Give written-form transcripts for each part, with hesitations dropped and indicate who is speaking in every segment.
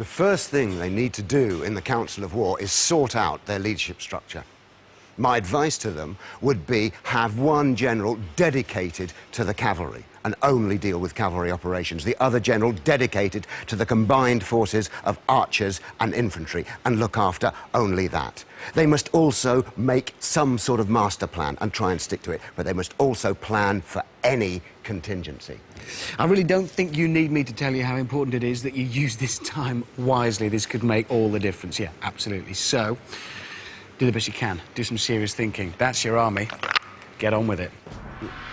Speaker 1: The first thing they need to do in the Council of War is sort out their leadership structure. My advice to them would be have one general dedicated to the cavalry and only deal with cavalry operations, the other general dedicated to the combined forces of archers and infantry and look after only that. They must also make some sort of master plan and try and stick to it, but they must also plan for any contingency.
Speaker 2: I really don't think you need me to tell you how important it is that you use this time wisely. This could make all the difference. Yeah, absolutely. So, do the best you can. Do some serious thinking. That's your army. Get on with it.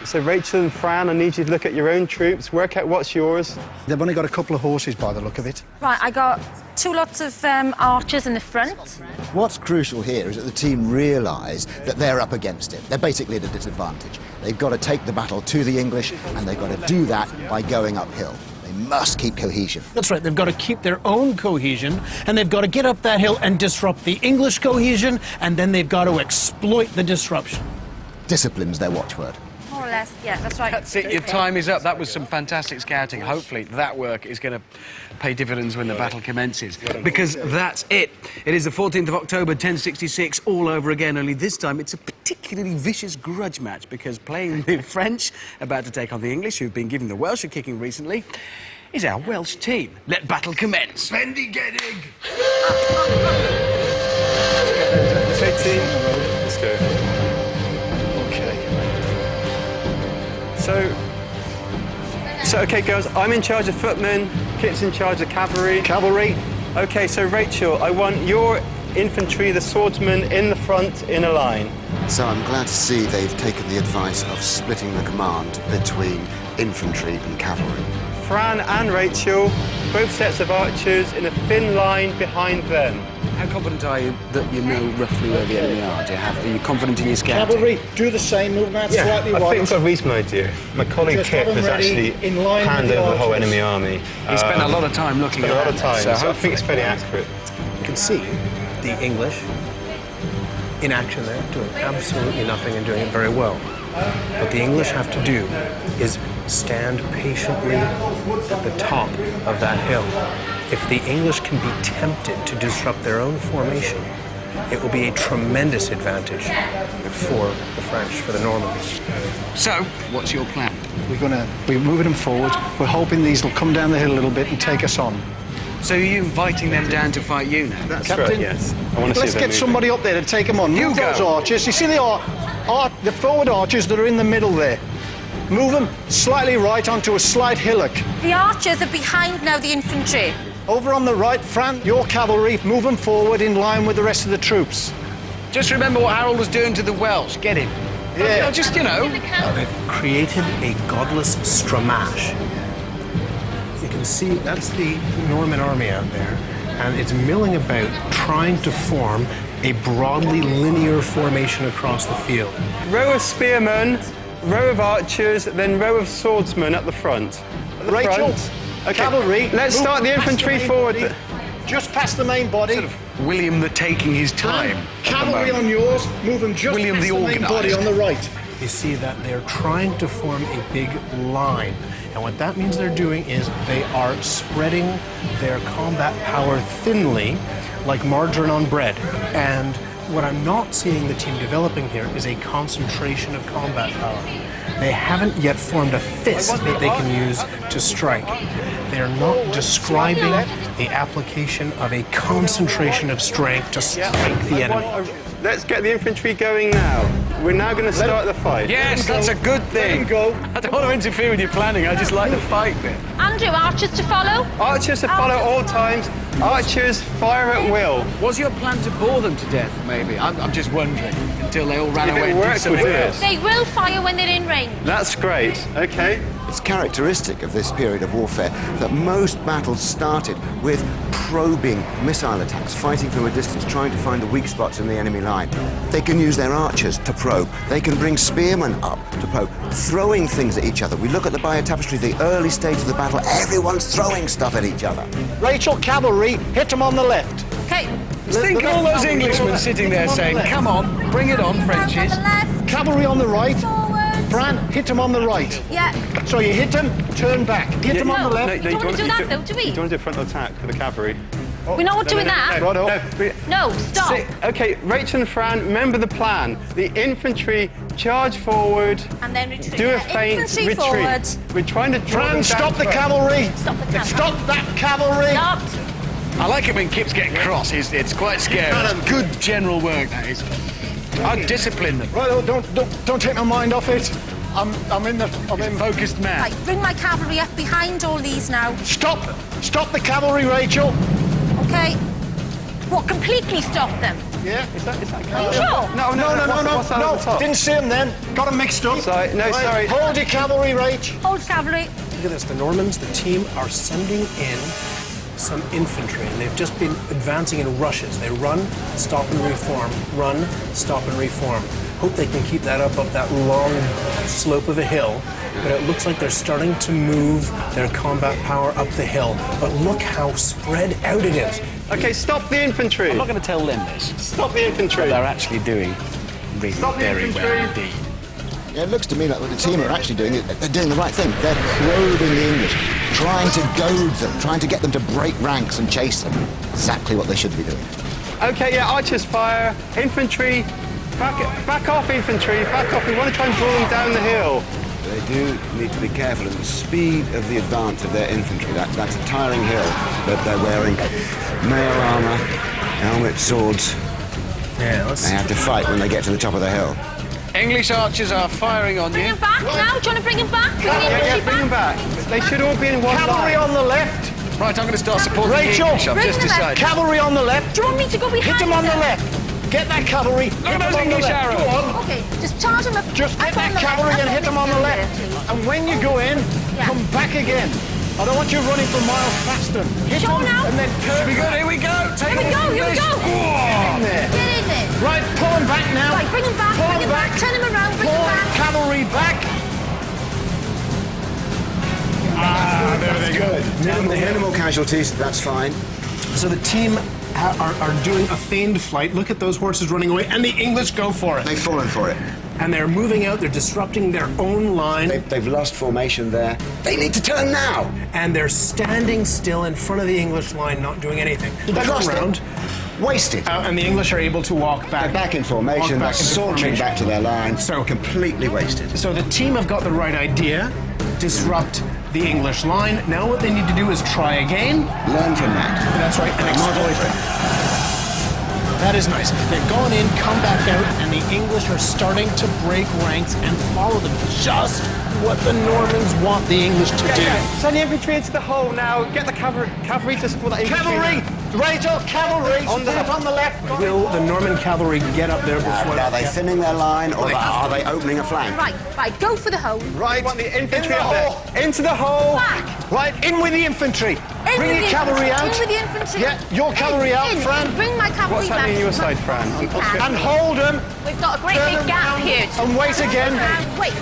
Speaker 3: So, Rachel and Fran, I need you to look at your own troops, work out what's yours.
Speaker 4: They've only got a couple of horses by the look of it.
Speaker 5: Right, I got 2 lots of archers in the front.
Speaker 6: What's crucial here is that the team realise that they're up against it. They're basically at a disadvantage. They've got to take the battle to the English, and they've got to do that by going uphill. They must keep cohesion.
Speaker 7: That's right, they've got to keep their own cohesion, and they've got to get up that hill and disrupt the English cohesion, and then they've got to exploit the disruption.
Speaker 6: Discipline's their watchword.
Speaker 5: More or less, yeah, that's right.
Speaker 2: That's it, your time is up. That was some fantastic scouting. Hopefully that work is going to pay dividends when the battle commences. Because that's it. It is the 14th of October, 1066, all over again, only this time it's a particularly vicious grudge match because playing the French, about to take on the English, who've been giving the Welsh a kicking recently, is our Welsh team. Let battle commence.
Speaker 8: Bendigedig!
Speaker 3: So, team, let's go. So, okay, girls, I'm in charge of footmen, Kit's in charge of cavalry.
Speaker 4: Cavalry.
Speaker 3: Okay, so, Rachel, I want your infantry, the swordsmen, in the front in a line.
Speaker 1: So I'm glad to see they've taken the advice of splitting the command between infantry and cavalry.
Speaker 3: Fran and Rachel, both sets of archers in a thin line behind them.
Speaker 2: How confident are you that you know roughly where the enemy are? Are you confident in your scouting?
Speaker 4: Cavalry, do the same, move out slightly right.
Speaker 3: I think I've got a reasonable idea. My colleague
Speaker 4: Just
Speaker 3: Kit
Speaker 4: have them
Speaker 3: has
Speaker 4: ready
Speaker 3: actually
Speaker 4: in line with
Speaker 3: panned
Speaker 4: the
Speaker 3: over the whole
Speaker 4: archers.
Speaker 3: enemy army.
Speaker 2: He spent a lot of time looking at
Speaker 3: a lot of time, so I think it's fairly accurate.
Speaker 9: You can see the English in action there, doing absolutely nothing and doing it very well. What the English have to do is stand patiently at the top of that hill. If the English can be tempted to disrupt their own formation, it will be a tremendous advantage for the French, for the Normans.
Speaker 2: So, what's your plan?
Speaker 4: We're moving them forward. We're hoping these will come down the hill a little bit and take us on.
Speaker 2: So are you inviting them down to fight you now?
Speaker 3: That's
Speaker 4: Captain,
Speaker 3: right, yes. I want to
Speaker 4: let's
Speaker 3: see
Speaker 4: get somebody up there to take them on.
Speaker 2: You
Speaker 4: Move
Speaker 2: go.
Speaker 4: those archers. You see the forward archers that are in the middle there. Move them slightly right onto a slight hillock.
Speaker 5: The archers are behind now the infantry.
Speaker 4: Over on the right, Fran, your cavalry, move them forward in line with the rest of the troops.
Speaker 2: Just remember what Harold was doing to the Welsh. Get him.
Speaker 4: Yeah.
Speaker 2: Just, you know.
Speaker 9: Now, they've created a godless stramash. You can see that's the Norman army out there, and it's milling about trying to form a broadly linear formation across the field.
Speaker 3: Row of spearmen, row of archers, then row of swordsmen at the front. At the
Speaker 4: Rachel,
Speaker 3: front. Okay.
Speaker 4: cavalry.
Speaker 3: Let's
Speaker 4: move
Speaker 3: start the
Speaker 4: past
Speaker 3: infantry
Speaker 4: main
Speaker 3: forward.
Speaker 4: body, just past the main body.
Speaker 2: Sort of William the taking his time.
Speaker 4: Cavalry on yours, move them just
Speaker 2: William
Speaker 4: past
Speaker 2: the
Speaker 4: the main body
Speaker 2: organised.
Speaker 4: on the right.
Speaker 9: You see that they're trying to form a big line. And what that means they're doing is they are spreading their combat power thinly, like margarine on bread. And what I'm not seeing the team developing here is a concentration of combat power. They haven't yet formed a fist that they can use to strike. They're not describing the application of a concentration of strength to strike the enemy.
Speaker 3: Let's get the infantry going now. We're now going to start the fight.
Speaker 2: Yes, that's a good thing.
Speaker 4: Go.
Speaker 2: I don't want to interfere with your planning. I just like the fight bit.
Speaker 5: Andrew, archers to follow.
Speaker 3: Archers to follow all times. Archers fire at will.
Speaker 2: Was your plan to bore them to death, maybe? I'm just wondering, until they all ran
Speaker 3: If
Speaker 2: away
Speaker 3: it
Speaker 2: and did
Speaker 3: works, we'll
Speaker 2: something
Speaker 3: do it.
Speaker 2: else.
Speaker 5: They will fire when they're in range.
Speaker 3: That's great. Okay.
Speaker 1: It's characteristic of this period of warfare that most battles started with probing missile attacks, fighting from a distance, trying to find the weak spots in the enemy line. They can use their archers to probe. They can bring spearmen up to probe, throwing things at each other. We look at the Bayeux Tapestry, the early stage of the battle, everyone's throwing stuff at each other.
Speaker 4: Rachel, cavalry, hit them on the left.
Speaker 5: Okay.
Speaker 2: Think all those Englishmen sitting there saying, come on, bring it on, Frenchies.
Speaker 5: On the left.
Speaker 4: Cavalry on the right.
Speaker 5: Forward.
Speaker 4: Fran, hit them on the right.
Speaker 5: Yeah.
Speaker 4: So you hit them, turn back. Hit them on the left.
Speaker 5: We don't want to do that, though, do we?
Speaker 3: You don't want to do a frontal attack for the cavalry.
Speaker 5: We're not doing that. No, stop.
Speaker 3: Okay, Rachel and Fran, remember the plan. The infantry charge forward,
Speaker 5: And then retreat.
Speaker 3: do a feint,
Speaker 5: Infantry
Speaker 3: retreat.
Speaker 5: forward.
Speaker 3: We're trying to draw
Speaker 4: Fran,
Speaker 3: them
Speaker 4: stop
Speaker 3: down
Speaker 4: the
Speaker 3: first.
Speaker 4: cavalry.
Speaker 5: Stop the cavalry.
Speaker 4: Stop that cavalry.
Speaker 5: Stopped.
Speaker 2: I like it when Kip's getting cross. It's quite scary. Good general work, that is. I'd discipline them.
Speaker 4: Right, don't take my mind off it. I'm in.
Speaker 2: Focused man.
Speaker 5: Right, bring my cavalry up behind all these now.
Speaker 4: Stop the cavalry, Rachel.
Speaker 5: Okay. What, completely stop them?
Speaker 4: Yeah.
Speaker 3: Is that
Speaker 5: Are you sure?
Speaker 3: No. What's that at the top?
Speaker 4: Didn't see him then. Got them mixed up.
Speaker 3: Sorry, no, sorry.
Speaker 4: Hold your cavalry, Rach.
Speaker 5: Hold cavalry.
Speaker 9: Look at this. The Normans, the team, are sending in some infantry, and they've just been advancing in rushes. They run, stop, and reform. Run, stop, and reform. Hope they can keep that up that long slope of a hill. But it looks like they're starting to move their combat power up the hill. But look how spread out it is.
Speaker 3: Okay, stop the infantry.
Speaker 2: I'm not going to tell them this.
Speaker 3: Stop the infantry.
Speaker 2: They're actually doing really
Speaker 3: Stop the
Speaker 2: very well
Speaker 3: infantry.
Speaker 2: indeed.
Speaker 6: Yeah, it looks to me like what the team are actually doing, they're doing the right thing. They're probing the English, trying to goad them, trying to get them to break ranks and chase them. Exactly what they should be doing.
Speaker 3: Okay, yeah, archers fire. Infantry, back off, infantry, back off. We want to try and draw them down the hill.
Speaker 1: They do need to be careful of the speed of the advance of their infantry. That's a tiring hill, but they're wearing mail armour, helmets, swords.
Speaker 9: Yeah,
Speaker 1: They have to fight when they get to the top of the hill.
Speaker 2: English archers are firing on
Speaker 5: Bring
Speaker 2: you.
Speaker 5: him back now. Do you want to bring him back? Bring the infantry
Speaker 3: Bring them
Speaker 5: back.
Speaker 3: back. They should all be in one
Speaker 4: Cavalry
Speaker 3: line.
Speaker 4: on the left.
Speaker 2: Right, I'm going to start supporting
Speaker 4: Rachel,
Speaker 2: the English. I've
Speaker 5: bring
Speaker 2: just
Speaker 5: them up.
Speaker 2: decided.
Speaker 4: Cavalry on the left.
Speaker 5: Do you want me to go behind
Speaker 4: Hit them on the
Speaker 5: them?
Speaker 4: left. Get that cavalry.
Speaker 2: Look at those English arrows.
Speaker 4: Go on.
Speaker 5: Okay, just charge them up.
Speaker 4: Just
Speaker 5: up
Speaker 4: get that
Speaker 5: on the
Speaker 4: cavalry
Speaker 5: left,
Speaker 4: and
Speaker 5: up
Speaker 4: hit them on the
Speaker 5: this
Speaker 4: left.
Speaker 5: hill there,
Speaker 4: And when you go in,
Speaker 5: Yeah.
Speaker 4: come back again. I don't want you running for miles past them. Hit
Speaker 5: Sure
Speaker 4: them
Speaker 5: now?
Speaker 4: and then turn
Speaker 2: Here we go,
Speaker 4: back.
Speaker 2: here we go. Take
Speaker 5: Here we
Speaker 2: them
Speaker 5: go,
Speaker 2: from
Speaker 5: here we
Speaker 2: this.
Speaker 5: go.
Speaker 4: In there.
Speaker 5: Get in there.
Speaker 4: Right, pull them back now.
Speaker 5: Right, bring him back,
Speaker 4: Pull
Speaker 5: bring
Speaker 4: them
Speaker 5: him back, turn him around, bring him
Speaker 4: Pull
Speaker 5: back.
Speaker 4: cavalry back.
Speaker 1: There they go. Minimal casualties, that's fine.
Speaker 9: So the team are doing a feigned flight. Look at those horses running away, and the English go for it.
Speaker 1: They've fallen for it.
Speaker 9: And they're moving out, they're disrupting their own line,
Speaker 1: They've lost formation there. They need to turn now.
Speaker 9: and they're standing still in front of the English line, not doing anything.
Speaker 1: They've
Speaker 9: Turn
Speaker 1: lost
Speaker 9: around,
Speaker 1: it. Wasted.
Speaker 9: and the English are able to walk back.
Speaker 1: They're back in formation.
Speaker 9: walk
Speaker 1: They're
Speaker 9: back into
Speaker 1: sauntering
Speaker 9: formation.
Speaker 1: back to their line.
Speaker 9: So-
Speaker 1: completely wasted.
Speaker 9: So the team have got the right idea, disrupt the English line. Now what they need to do is try again.
Speaker 1: Learn from that.
Speaker 9: That's right, and exploit it. That is nice. They've gone in, come back out, and the English are starting to break ranks and follow them. Just what the Normans want the English to do.
Speaker 3: Send the infantry into the hole now. Get the cavalry to support that infantry.
Speaker 4: Cavalry. Rachel, cavalry.
Speaker 3: On the
Speaker 4: Step on the left.
Speaker 9: Will the Norman cavalry get up there before...
Speaker 1: Are they thinning their line or are they opening a flank?
Speaker 5: Right, go for the hole.
Speaker 4: Right.
Speaker 3: Want the infantry
Speaker 4: In the
Speaker 3: up there.
Speaker 4: hole.
Speaker 3: Into the hole.
Speaker 5: Back.
Speaker 4: Right, in with the infantry. Bring
Speaker 5: with
Speaker 4: your
Speaker 5: the
Speaker 4: cavalry
Speaker 5: infantry,
Speaker 4: out.
Speaker 5: in with the infantry.
Speaker 4: Yeah, your cavalry out,
Speaker 5: In.
Speaker 4: Fran.
Speaker 5: Bring my cavalry
Speaker 3: What's
Speaker 5: back.
Speaker 3: happening on your
Speaker 5: as
Speaker 3: side,
Speaker 5: much
Speaker 3: Fran?
Speaker 5: as you
Speaker 3: What's
Speaker 5: can.
Speaker 4: And hold them.
Speaker 5: We've got a great
Speaker 4: Turn
Speaker 5: big
Speaker 4: them
Speaker 5: gap
Speaker 4: round
Speaker 5: here.
Speaker 4: and wait again.
Speaker 5: Wait.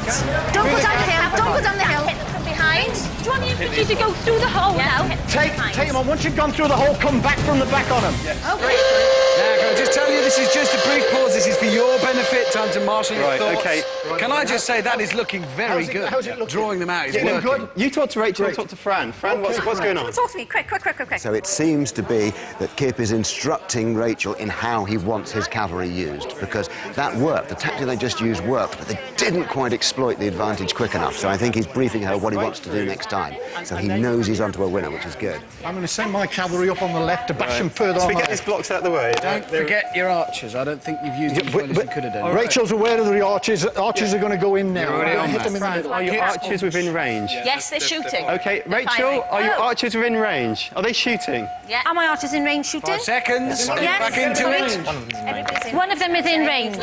Speaker 5: Don't go down the hill. Don't go down the hill. From behind. Do you want the infantry to go through the hole now?
Speaker 4: Take them on. Once you've gone through the hole, come back from the back on them.
Speaker 5: Okay.
Speaker 2: Now, can I just tell you, this is just a brief pause. This is for your benefit, time to marshal your
Speaker 3: Right,
Speaker 2: thoughts.
Speaker 3: okay.
Speaker 2: Can I just say that is looking very
Speaker 4: How's it-
Speaker 2: good.
Speaker 4: how's it looking?
Speaker 2: Drawing them out is
Speaker 4: Yeah,
Speaker 2: working.
Speaker 4: good.
Speaker 3: You talk to Rachel, I'll talk to Fran. Fran, what's going on?
Speaker 5: Talk to me. Quick.
Speaker 1: So it seems to be that Kip is instructing Rachel in how he wants his cavalry used, because that worked. The tactic they just used worked, but they didn't quite exploit the advantage quick enough. So I think he's briefing her what he wants to do next time. So he knows he's onto a winner, which is good.
Speaker 4: I'm going to send my cavalry up on the left to bash them further
Speaker 3: Should
Speaker 4: on
Speaker 3: we
Speaker 4: the
Speaker 3: get
Speaker 4: left.
Speaker 3: these blocks out of the way?
Speaker 2: Don't forget your archers. I don't think you've used them as well as you could have done.
Speaker 4: Rachel's aware of the archers. Archers are going to go in now.
Speaker 2: You're already on
Speaker 4: Hit
Speaker 2: that.
Speaker 4: them in the middle.
Speaker 3: Are your archers within range?
Speaker 5: Yes, they're shooting.
Speaker 3: Okay,
Speaker 5: They're
Speaker 3: Rachel,
Speaker 5: firing.
Speaker 3: are your
Speaker 5: Oh.
Speaker 3: archers within range? Are they shooting?
Speaker 5: Yeah. Are my archers in range shooting?
Speaker 2: 5 seconds.
Speaker 5: Yes.
Speaker 2: Back into it.
Speaker 5: Everybody's in. One of them is in range.